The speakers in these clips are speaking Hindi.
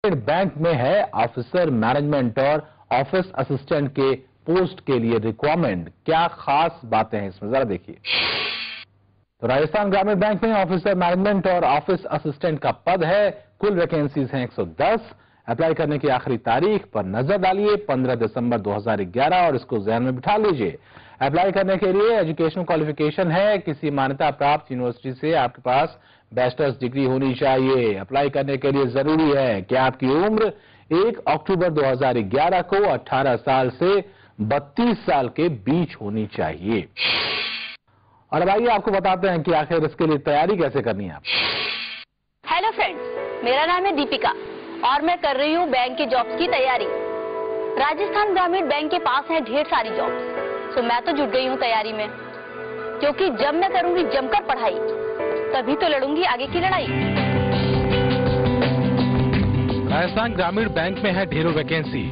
बैंक में है ऑफिसर मैनेजमेंट और ऑफिस असिस्टेंट के पोस्ट के लिए रिक्वायरमेंट। क्या खास बातें हैं इसमें, जरा देखिए। तो राजस्थान ग्रामीण बैंक में ऑफिसर मैनेजमेंट और ऑफिस असिस्टेंट का पद है। कुल वैकेंसीज हैं 110। अप्लाई करने की आखिरी तारीख पर नजर डालिए 15 दिसंबर 2011 और इसको ज़हन में बिठा लीजिए। अप्लाई करने के लिए एजुकेशनल क्वालिफिकेशन है, किसी मान्यता प्राप्त यूनिवर्सिटी से आपके पास बैचलर्स डिग्री होनी चाहिए। अप्लाई करने के लिए जरूरी है कि आपकी उम्र 1 अक्टूबर 2011 को 18 साल से 32 साल के बीच होनी चाहिए। और अब आइए आपको बताते हैं कि आखिर इसके लिए तैयारी कैसे करनी है। हेलो फ्रेंड्स, मेरा नाम है दीपिका और मैं कर रही हूँ बैंक की जॉब्स की तैयारी। राजस्थान ग्रामीण बैंक के पास है ढेर सारी जॉब्स, तो मैं तो जुट गई हूँ तैयारी में, क्योंकि जब मैं करूंगी जमकर पढ़ाई तभी तो लड़ूंगी आगे की लड़ाई। राजस्थान ग्रामीण बैंक में है ढेरों वैकेंसी।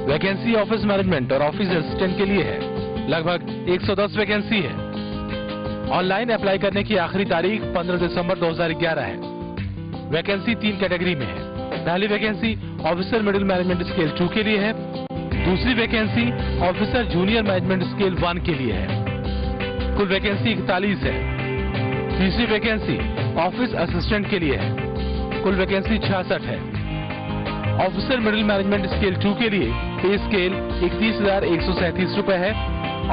वैकेंसी ऑफिस मैनेजमेंट और ऑफिस असिस्टेंट के लिए है। लगभग 110 वैकेंसी है। ऑनलाइन अप्लाई करने की आखिरी तारीख 15 दिसंबर 2011 है। वैकेंसी 3 कैटेगरी में है। पहली vacancy officer middle management scale 2 के लिए है। दूसरी vacancy officer junior management scale 1 के लिए है। कुल वैकेंसी 41 है। तीसरी वैकेंसी ऑफिस असिस्टेंट के लिए है। कुल वैकेंसी 66 है। ऑफिसर मिडिल मैनेजमेंट स्केल 2 के लिए पे स्केल 31,137 रुपए है।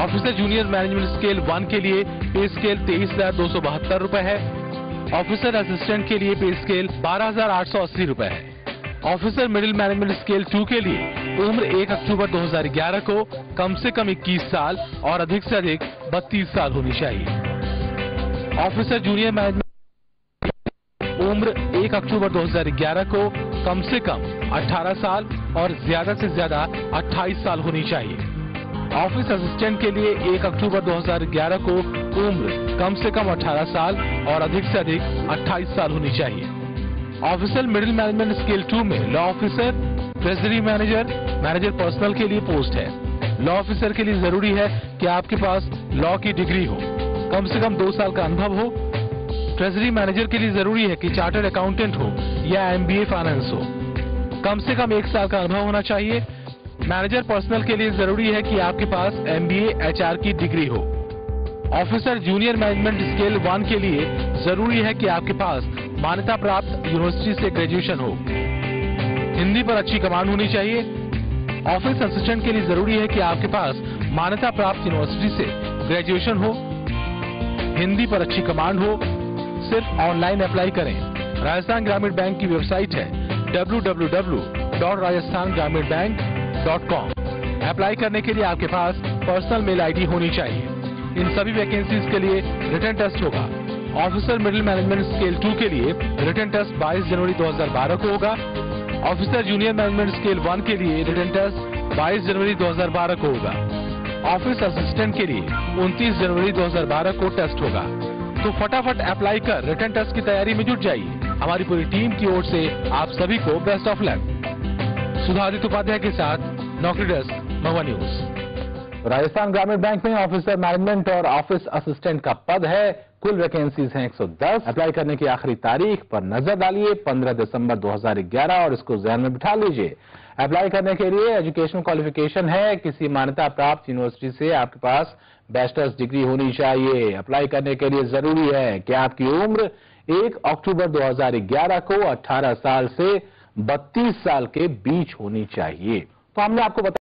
ऑफिसर जूनियर मैनेजमेंट स्केल 1 के लिए पे स्केल 23,272 रुपए है। ऑफिसर असिस्टेंट के लिए पे स्केल 12,880 रुपए है। ऑफिसर मिडिल मैनेजमेंट स्केल 2 के लिए उम्र 1 अक्टूबर 2011 को कम से कम 21 साल और अधिक से अधिक 32 साल होनी चाहिए। ऑफिसर जूनियर मैनेजमेंट उम्र 1 अक्टूबर 2011 को कम से कम 18 साल और ज्यादा से ज्यादा 28 साल होनी चाहिए। ऑफिस असिस्टेंट के लिए 1 अक्टूबर 2011 को उम्र कम से कम 18 साल और अधिक से अधिक 28 साल होनी चाहिए। ऑफिसर मिडिल मैनेजमेंट स्केल 2 में law officer, treasury manager, manager personnel के लिए पोस्ट है। लॉ ऑफिसर के लिए जरूरी है कि आपके पास लॉ की डिग्री हो, कम से कम 2 साल का अनुभव हो। ट्रेजरी मैनेजर के लिए जरूरी है कि चार्टर्ड अकाउंटेंट हो या MBA फाइनेंस हो, कम से कम 1 साल का अनुभव होना चाहिए। मैनेजर पर्सनल के लिए जरूरी है कि आपके पास MBA HR की डिग्री हो। ऑफिसर जूनियर मैनेजमेंट स्केल 1 के लिए जरूरी है कि आपके पास मान्यता प्राप्त यूनिवर्सिटी से ग्रेजुएशन हो। हिंदी पर अच्छी कमांड होनी चाहिए। ऑफिस असिस्टेंट के लिए जरूरी है कि आपके पास मान्यता प्राप्त यूनिवर्सिटी से ग्रेजुएशन हो, हिंदी पर अच्छी कमांड हो। सिर्फ ऑनलाइन अप्लाई करें। राजस्थान ग्रामीण बैंक की वेबसाइट है www.rajasthangraminbank.com। अप्लाई करने के लिए आपके पास पर्सनल मेल ID होनी चाहिए। इन सभी वैकेंसीज के लिए रिटन टेस्ट होगा। ऑफिसर मिडिल मैनेजमेंट स्केल 2 के लिए रिटन टेस्ट 22 जनवरी 2012 को होगा। ऑफिसर जूनियर मैनेजमेंट स्केल 1 के लिए रिटन टेस्ट 22 जनवरी 2012 को होगा। ऑफिस असिस्टेंट के लिए 29 जनवरी 2012 को टेस्ट होगा। तो फटाफट अप्लाई कर रिटन टेस्ट की तैयारी में जुट जाइए। हमारी पूरी टीम की ओर से आप सभी को बेस्ट ऑफ लक। सुधादित्य उपाध्याय के साथ नौकरी डेस्क, महुआ न्यूज। राजस्थान ग्रामीण बैंक में ऑफिसर मैनेजमेंट और ऑफिस असिस्टेंट का पद है। कुल वैकेंसीज हैं 110। अप्लाई करने की आखिरी तारीख पर नजर डालिए 15 दिसंबर 2011 और इसको ज़हन में बिठा लीजिए। अप्लाई करने के लिए एजुकेशनल क्वालिफिकेशन है, किसी मान्यता प्राप्त यूनिवर्सिटी से आपके पास बैचलर्स डिग्री होनी चाहिए। अप्लाई करने के लिए जरूरी है कि आपकी उम्र 1 अक्टूबर 2011 को 18 साल से 32 साल के बीच होनी चाहिए। तो हमने आपको